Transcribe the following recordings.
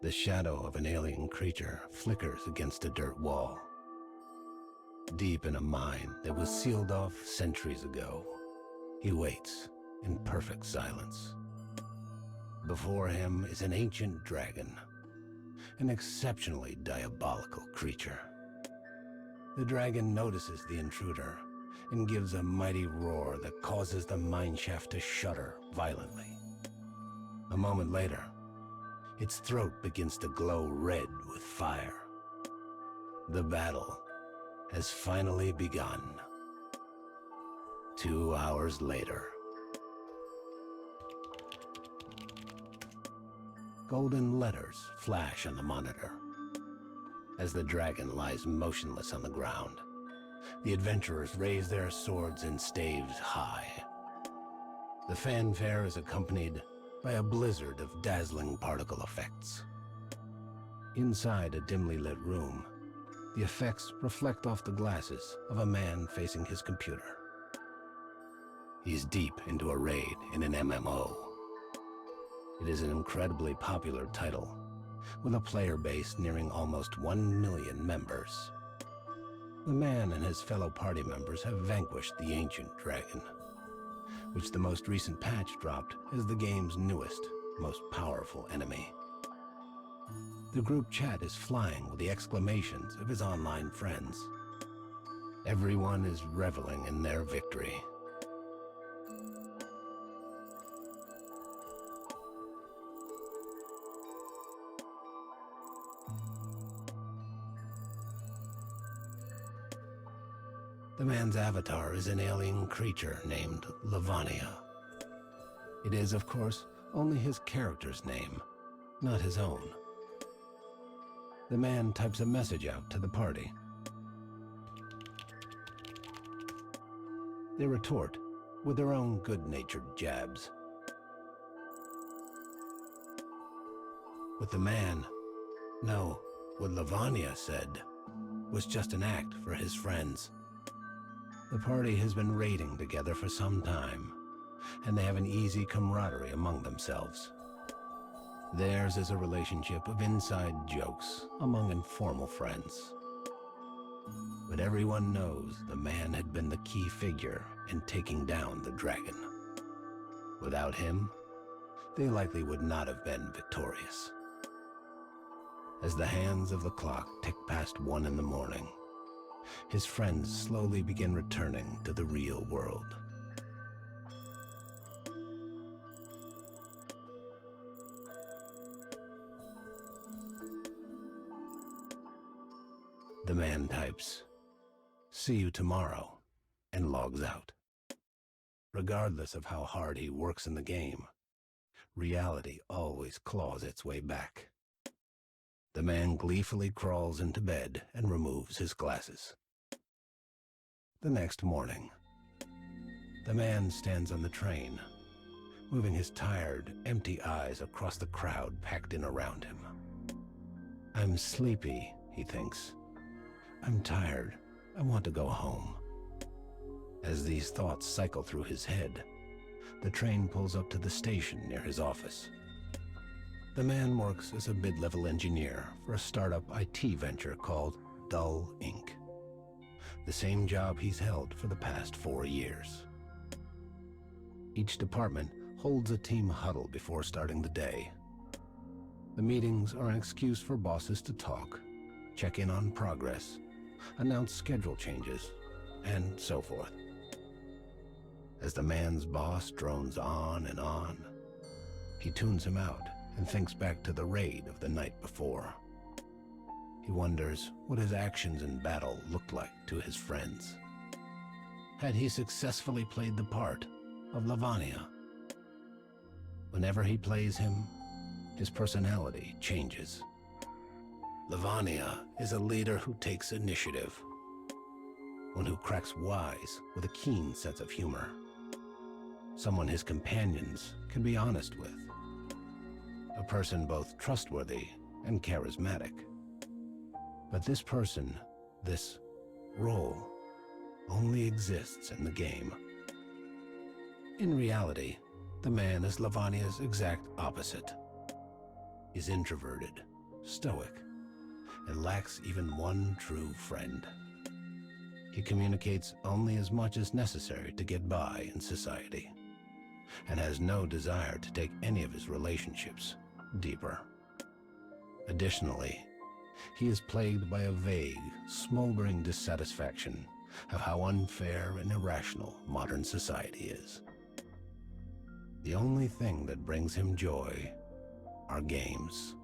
The shadow of an alien creature flickers against a dirt wall. Deep in a mine that was sealed off centuries ago, he waits in perfect silence. Before him is an ancient dragon, an exceptionally diabolical creature. The dragon notices the intruder and gives a mighty roar that causes the mineshaft to shudder violently. A moment later, its throat begins to glow red with fire. The battle has finally begun. 2 hours later. Golden letters flash on the monitor. As the dragon lies motionless on the ground, the adventurers raise their swords and staves high. The fanfare is accompanied by a blizzard of dazzling particle effects. Inside a dimly lit room, the effects reflect off the glasses of a man facing his computer. He's deep into a raid in an MMO. It is an incredibly popular title, with a player base nearing almost 1 million members. The man and his fellow party members have vanquished the ancient dragon, which the most recent patch dropped as the game's newest, most powerful enemy. The group chat is flying with the exclamations of his online friends. Everyone is reveling in their victory. The man's avatar is an alien creature named Levania. It is, of course, only his character's name, not his own. The man types a message out to the party. They retort with their own good-natured jabs. What the man, no, what Levania said, was just an act for his friends. The party has been raiding together for some time, and they have an easy camaraderie among themselves. Theirs is a relationship of inside jokes among informal friends. But everyone knows the man had been the key figure in taking down the dragon. Without him, they likely would not have been victorious. As the hands of the clock tick past 1 in the morning, his friends slowly begin returning to the real world. The man types, "See you tomorrow," and logs out. Regardless of how hard he works in the game, reality always claws its way back. The man gleefully crawls into bed and removes his glasses. The next morning, the man stands on the train, moving his tired, empty eyes across the crowd packed in around him. "I'm sleepy," he thinks. "I'm tired. I want to go home." As these thoughts cycle through his head, the train pulls up to the station near his office. The man works as a mid-level engineer for a startup IT venture called Dull Inc., the same job he's held for the past 4 years. Each department holds a team huddle before starting the day. The meetings are an excuse for bosses to talk, check in on progress, announce schedule changes, and so forth. As the man's boss drones on and on, he tunes him out and thinks back to the raid of the night before. He wonders what his actions in battle looked like to his friends. Had he successfully played the part of Levania? Whenever he plays him, his personality changes. Levania is a leader who takes initiative, one who cracks wise with a keen sense of humor, someone his companions can be honest with, a person both trustworthy and charismatic. But this person, this role, only exists in the game. In reality, the man is Levania's exact opposite. is introverted, stoic, and lacks even one true friend. He communicates only as much as necessary to get by in society, and has no desire to take any of his relationships deeper. Additionally, he is plagued by a vague, smoldering dissatisfaction of how unfair and irrational modern society is. The only thing that brings him joy are games.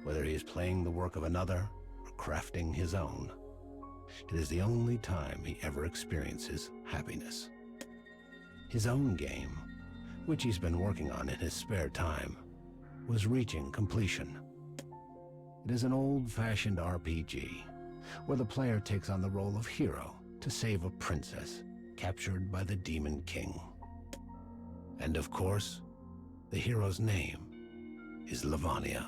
Whether he is playing the work of another or crafting his own, it is the only time he ever experiences happiness. His own game, which he's been working on in his spare time, was reaching completion. It is an old-fashioned RPG, where the player takes on the role of hero to save a princess captured by the Demon King. And of course, the hero's name is Levania.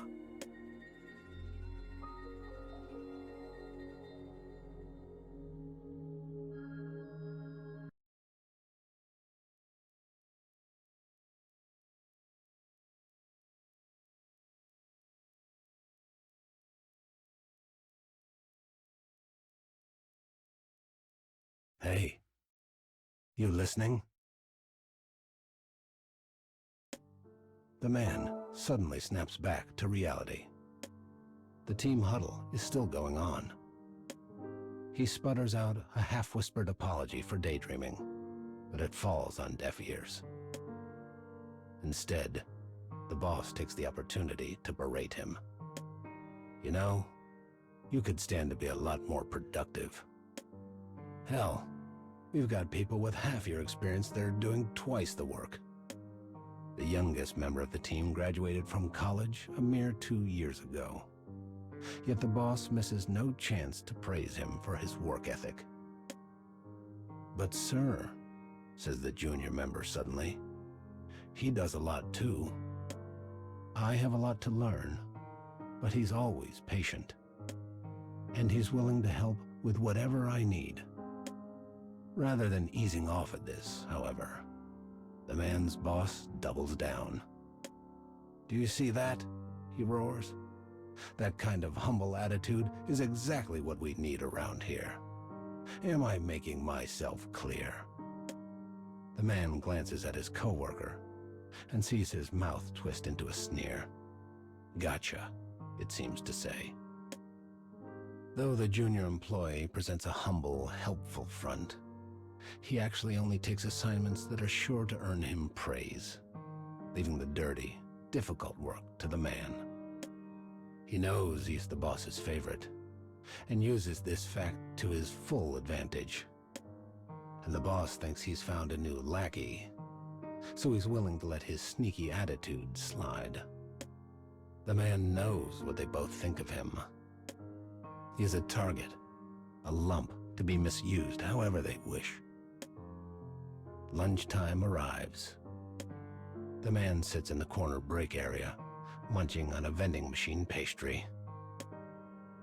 Hey, you listening? The man suddenly snaps back to reality. The team huddle is still going on. He sputters out a half-whispered apology for daydreaming, but it falls on deaf ears. Instead, the boss takes the opportunity to berate him. You know, you could stand to be a lot more productive. Hell, we've got people with half your experience that are doing twice the work. The youngest member of the team graduated from college a mere 2 years ago. Yet the boss misses no chance to praise him for his work ethic. But sir, says the junior member suddenly, he does a lot too. I have a lot to learn, but he's always patient. And he's willing to help with whatever I need. Rather than easing off at this, however, the man's boss doubles down. Do you see that? He roars. That kind of humble attitude is exactly what we need around here. Am I making myself clear? The man glances at his coworker and sees his mouth twist into a sneer. Gotcha, it seems to say. Though the junior employee presents a humble, helpful front, he actually only takes assignments that are sure to earn him praise, leaving the dirty, difficult work to the man. He knows he's the boss's favorite, and uses this fact to his full advantage. And the boss thinks he's found a new lackey, so he's willing to let his sneaky attitude slide. The man knows what they both think of him. He's a target, a lump to be misused however they wish. Lunchtime arrives. The man sits in the corner break area, munching on a vending machine pastry.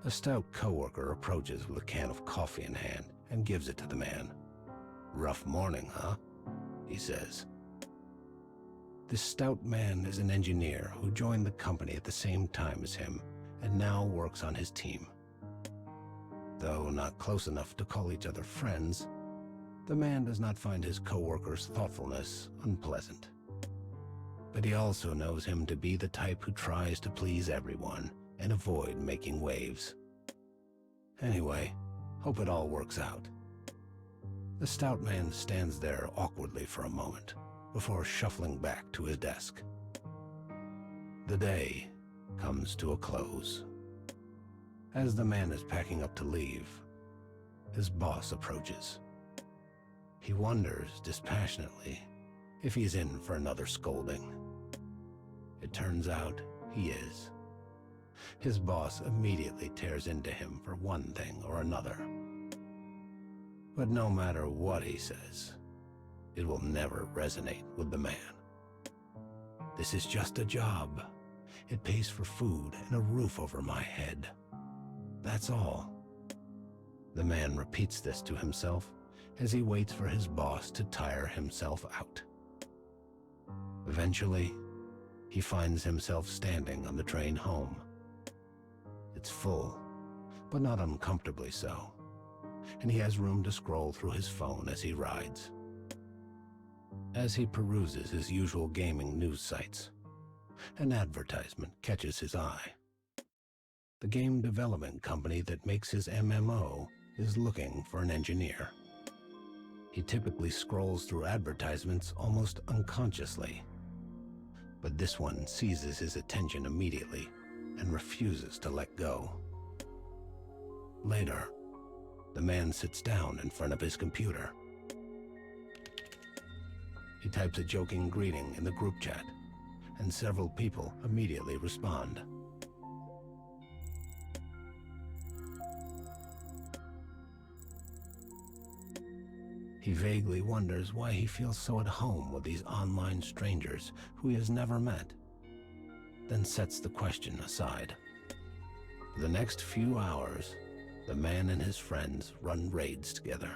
A stout coworker approaches with a can of coffee in hand and gives it to the man. Rough morning, huh? He says. This stout man is an engineer who joined the company at the same time as him and now works on his team. Though not close enough to call each other friends, the man does not find his coworker's thoughtfulness unpleasant. But he also knows him to be the type who tries to please everyone and avoid making waves. Anyway, hope it all works out. The stout man stands there awkwardly for a moment before shuffling back to his desk. The day comes to a close. As the man is packing up to leave, his boss approaches. He wonders dispassionately if he's in for another scolding. It turns out he is. His boss immediately tears into him for one thing or another. But no matter what he says, it will never resonate with the man. This is just a job. It pays for food and a roof over my head. That's all. The man repeats this to himself as he waits for his boss to tire himself out. Eventually, he finds himself standing on the train home. It's full, but not uncomfortably so, and he has room to scroll through his phone as he rides. As he peruses his usual gaming news sites, an advertisement catches his eye. The game development company that makes his MMO is looking for an engineer. He typically scrolls through advertisements almost unconsciously, but this one seizes his attention immediately and refuses to let go. Later, the man sits down in front of his computer. He types a joking greeting in the group chat, and several people immediately respond. He vaguely wonders why he feels so at home with these online strangers who he has never met, then sets the question aside. For the next few hours, the man and his friends run raids together.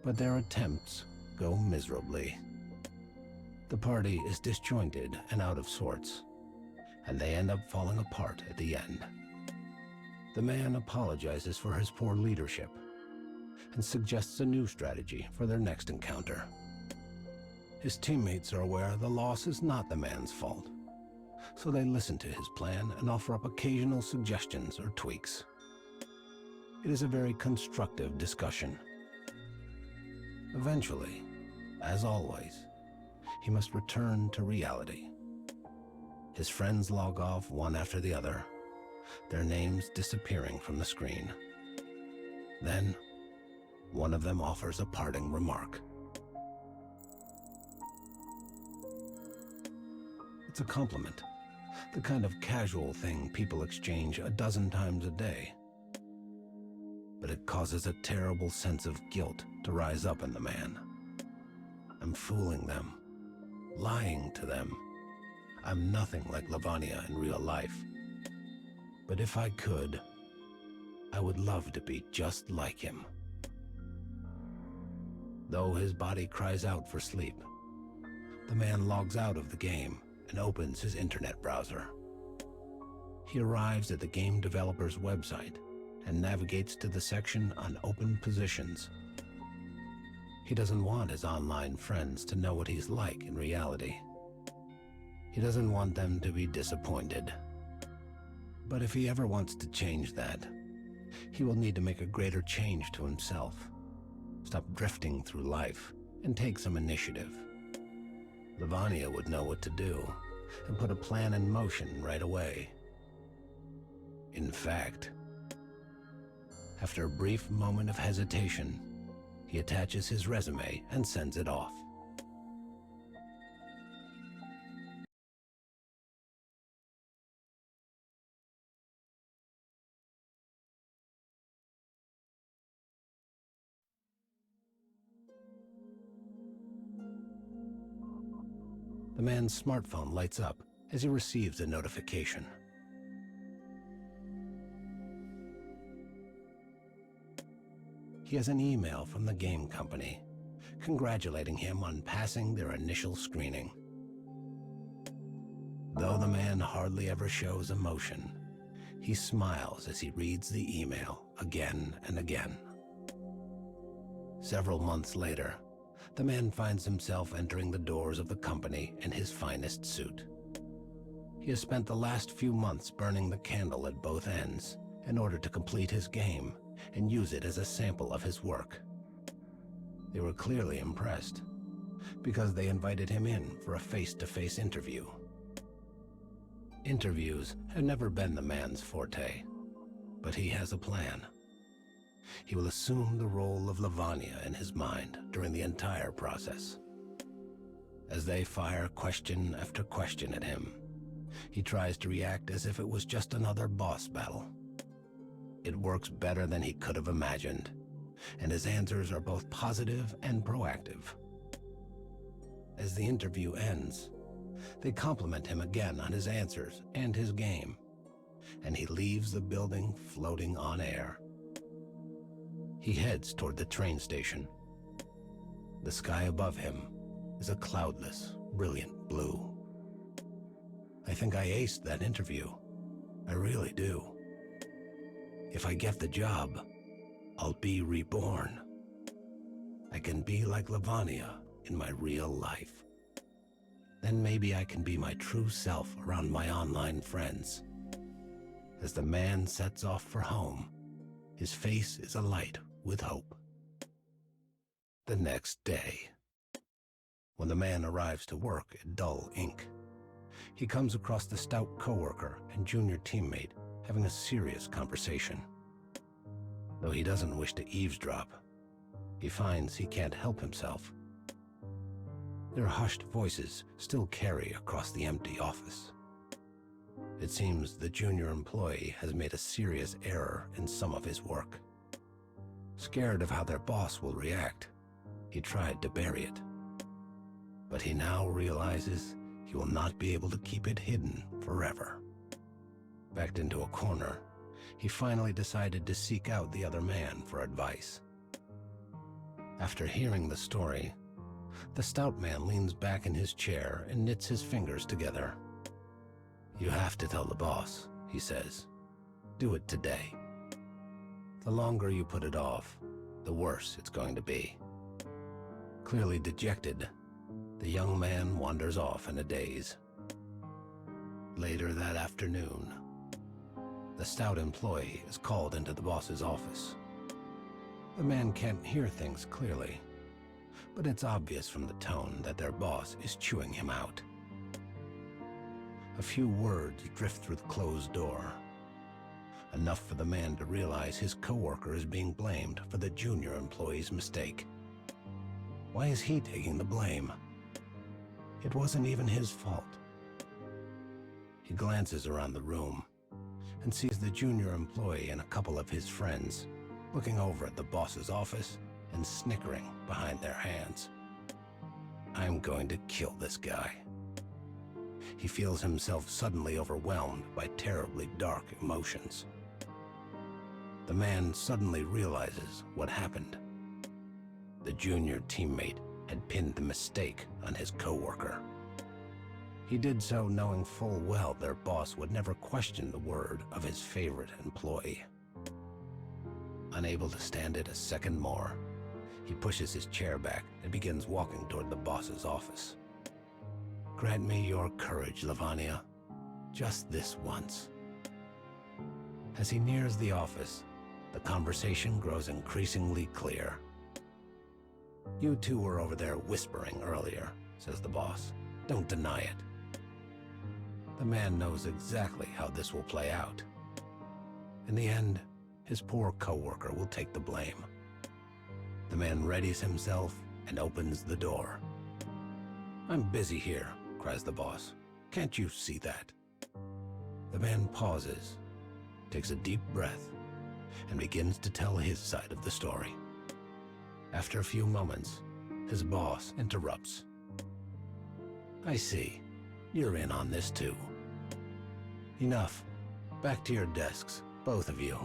But their attempts go miserably. The party is disjointed and out of sorts, and they end up falling apart at the end. The man apologizes for his poor leadership and suggests a new strategy for their next encounter. His teammates are aware the loss is not the man's fault, so they listen to his plan and offer up occasional suggestions or tweaks. It is a very constructive discussion. Eventually, as always, he must return to reality. His friends log off one after the other, their names disappearing from the screen. Then, one of them offers a parting remark. It's a compliment, the kind of casual thing people exchange a dozen times a day. But it causes a terrible sense of guilt to rise up in the man. I'm fooling them, lying to them. I'm nothing like Levania in real life. But if I could, I would love to be just like him. Though his body cries out for sleep, the man logs out of the game and opens his internet browser. He arrives at the game developer's website and navigates to the section on open positions. He doesn't want his online friends to know what he's like in reality. He doesn't want them to be disappointed. But if he ever wants to change that, he will need to make a greater change to himself. Stop drifting through life and take some initiative. Levania would know what to do and put a plan in motion right away. In fact, after a brief moment of hesitation, he attaches his resume and sends it off. The man's smartphone lights up as he receives a notification. He has an email from the game company, congratulating him on passing their initial screening. Though the man hardly ever shows emotion, he smiles as he reads the email again and again. Several months later, the man finds himself entering the doors of the company in his finest suit. He has spent the last few months burning the candle at both ends in order to complete his game and use it as a sample of his work. They were clearly impressed, because they invited him in for a face-to-face interview. Interviews have never been the man's forte, but he has a plan. He will assume the role of Levania in his mind during the entire process. As they fire question after question at him, he tries to react as if it was just another boss battle. It works better than he could have imagined, and his answers are both positive and proactive. As the interview ends, they compliment him again on his answers and his game, and he leaves the building floating on air. He heads toward the train station. The sky above him is a cloudless, brilliant blue. I think I aced that interview. I really do. If I get the job, I'll be reborn. I can be like Levania in my real life. Then maybe I can be my true self around my online friends. As the man sets off for home, his face is alight with hope. The next day, when the man arrives to work at Dull Inc., he comes across the stout coworker and junior teammate having a serious conversation. Though he doesn't wish to eavesdrop, he finds he can't help himself. Their hushed voices still carry across the empty office. It seems the junior employee has made a serious error in some of his work. Scared of how their boss will react, he tried to bury it. But he now realizes he will not be able to keep it hidden forever. Backed into a corner, he finally decided to seek out the other man for advice. After hearing the story, the stout man leans back in his chair and knits his fingers together. "You have to tell the boss," he says. "Do it today. The longer you put it off, the worse it's going to be." Clearly dejected, the young man wanders off in a daze. Later that afternoon, the stout employee is called into the boss's office. The man can't hear things clearly, but it's obvious from the tone that their boss is chewing him out. A few words drift through the closed door, enough for the man to realize his coworker is being blamed for the junior employee's mistake. Why is he taking the blame? It wasn't even his fault. He glances around the room and sees the junior employee and a couple of his friends looking over at the boss's office and snickering behind their hands. "I'm going to kill this guy." He feels himself suddenly overwhelmed by terribly dark emotions. The man suddenly realizes what happened. The junior teammate had pinned the mistake on his coworker. He did so knowing full well their boss would never question the word of his favorite employee. Unable to stand it a second more, he pushes his chair back and begins walking toward the boss's office. "Grant me your courage, Levania. Just this once." As he nears the office, the conversation grows increasingly clear. "You two were over there whispering earlier," says the boss. "Don't deny it." The man knows exactly how this will play out. In the end, his poor coworker will take the blame. The man readies himself and opens the door. "I'm busy here," cries the boss. "Can't you see that?" The man pauses, takes a deep breath, and begins to tell his side of the story. After a few moments, his boss interrupts. "I see. You're in on this too. Enough. Back to your desks, both of you.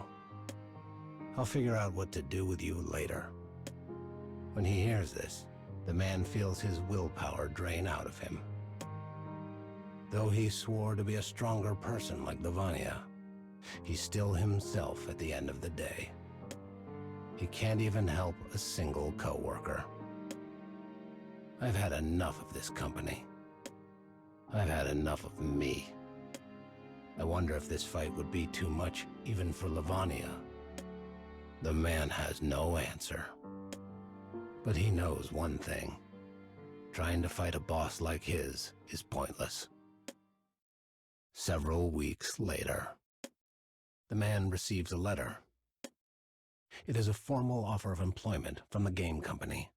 I'll figure out what to do with you later." When he hears this, the man feels his willpower drain out of him. Though he swore to be a stronger person like Levania, he's still himself at the end of the day. He can't even help a single coworker. "I've had enough of this company. I've had enough of me." I wonder if this fight would be too much even for Levania. The man has no answer. But he knows one thing. Trying to fight a boss like his is pointless. Several weeks later, the man receives a letter. It is a formal offer of employment from the game company.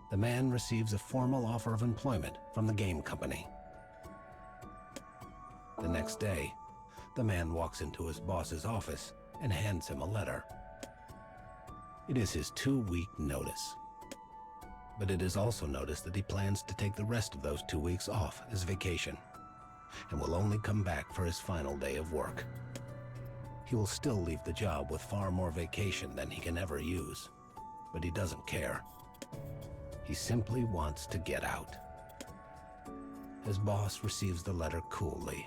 The man receives a formal offer of employment from the game company. The next day, the man walks into his boss's office and hands him a letter. It is his 2-week notice. But it is also noticed that he plans to take the rest of those 2 weeks off as vacation, and will only come back for his final day of work. He will still leave the job with far more vacation than he can ever use, but he doesn't care. He simply wants to get out. His boss receives the letter coolly,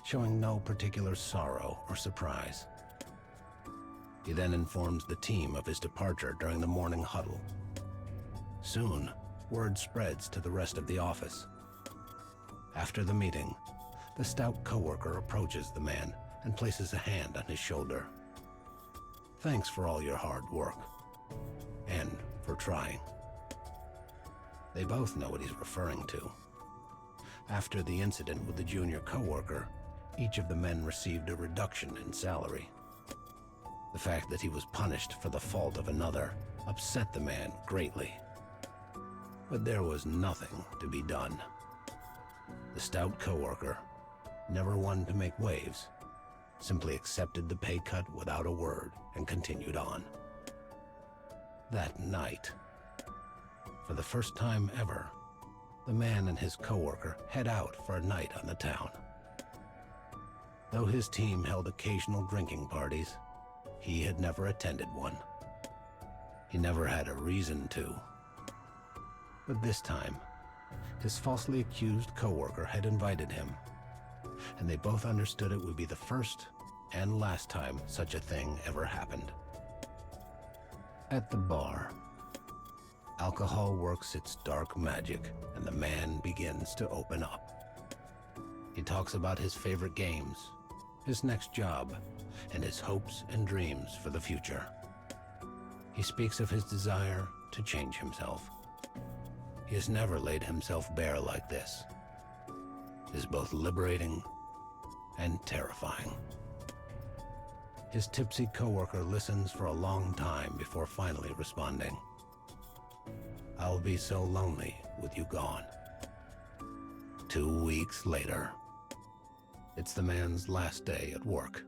showing no particular sorrow or surprise. He then informs the team of his departure during the morning huddle. Soon, word spreads to the rest of the office. After the meeting, the stout coworker approaches the man and places a hand on his shoulder. Thanks for all your hard work, and for trying. They both know what he's referring to. After the incident with the junior coworker, each of the men received a reduction in salary. The fact that he was punished for the fault of another upset the man greatly. But there was nothing to be done. The stout coworker, never one to make waves, simply accepted the pay cut without a word and continued on. That night, for the first time ever, the man and his coworker head out for a night on the town. Though his team held occasional drinking parties, he had never attended one. He never had a reason to. But this time, his falsely accused coworker had invited him, and they both understood it would be the first and last time such a thing ever happened. At the bar, alcohol works its dark magic, and the man begins to open up. He talks about his favorite games, his next job, and his hopes and dreams for the future. He speaks of his desire to change himself. He has never laid himself bare like this. It is both liberating and terrifying. His tipsy coworker listens for a long time before finally responding. I'll be so lonely with you gone. 2 weeks later. It's the man's last day at work.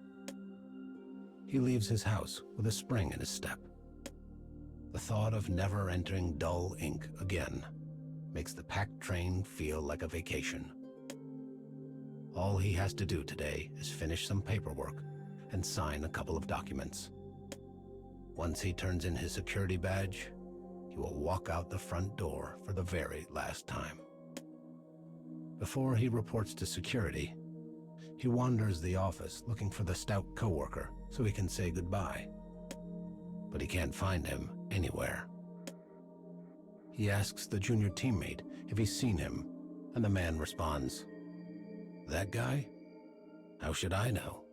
He leaves his house with a spring in his step. The thought of never entering dull ink again makes the packed train feel like a vacation. All he has to do today is finish some paperwork and sign a couple of documents. Once he turns in his security badge, he will walk out the front door for the very last time. Before he reports to security, he wanders the office looking for the stout coworker so he can say goodbye. But he can't find him anywhere. He asks the junior teammate if he's seen him, and the man responds, "That guy? How should I know?"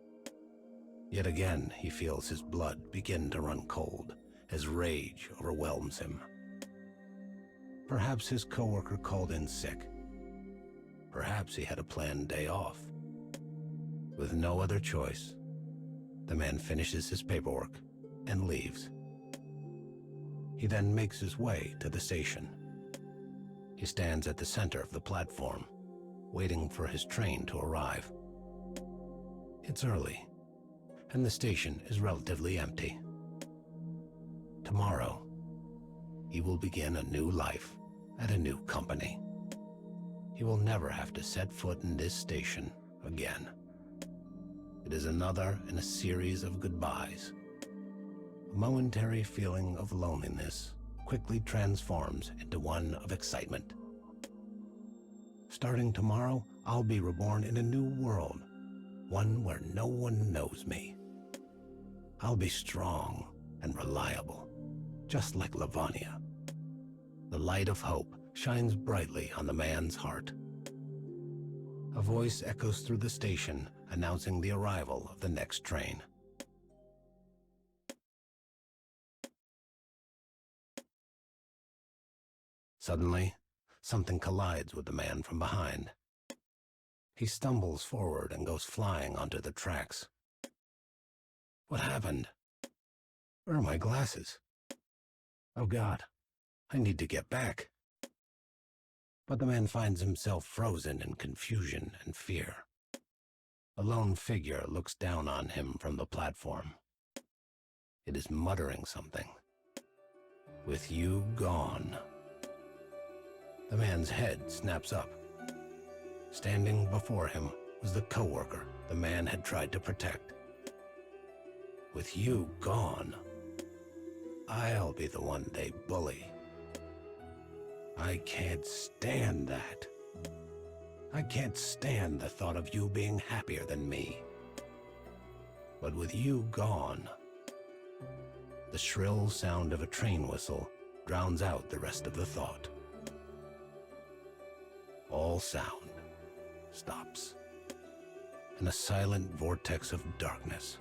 Yet again, he feels his blood begin to run cold as rage overwhelms him. Perhaps his coworker called in sick. Perhaps he had a planned day off. With no other choice, the man finishes his paperwork and leaves. He then makes his way to the station. He stands at the center of the platform, waiting for his train to arrive. It's early, and the station is relatively empty. Tomorrow, he will begin a new life at a new company. He will never have to set foot in this station again. It is another in a series of goodbyes. A momentary feeling of loneliness quickly transforms into one of excitement. Starting tomorrow, I'll be reborn in a new world, one where no one knows me. I'll be strong and reliable, just like Levania. The light of hope shines brightly on the man's heart. A voice echoes through the station, announcing the arrival of the next train. Suddenly, something collides with the man from behind. He stumbles forward and goes flying onto the tracks. What happened? Where are my glasses? Oh God, I need to get back. But the man finds himself frozen in confusion and fear. A lone figure looks down on him from the platform. It is muttering something. With you gone, The man's head snaps up. Standing before him was the coworker the man had tried to protect. With you gone, I'll be the one they bully. I can't stand that. I can't stand the thought of you being happier than me. But with you gone, the shrill sound of a train whistle drowns out the rest of the thought. All sound stops, in a silent vortex of darkness.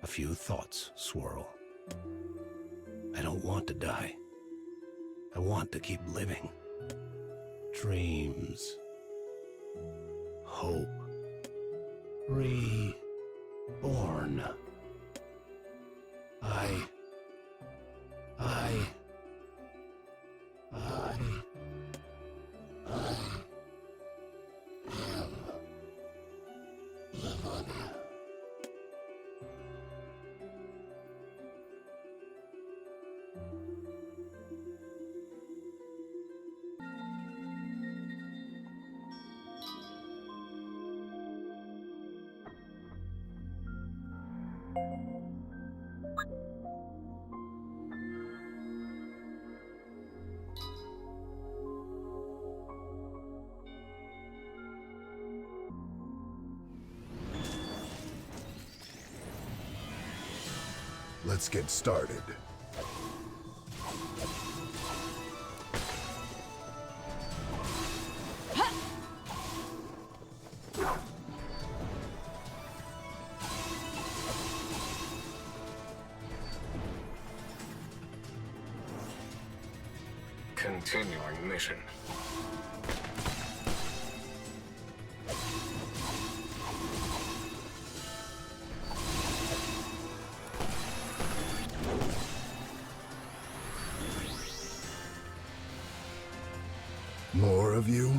A few thoughts swirl. I don't want to die. I want to keep living. Dreams. Hope. Reborn. I am Levania. Let's get started. Continuing mission. More of you?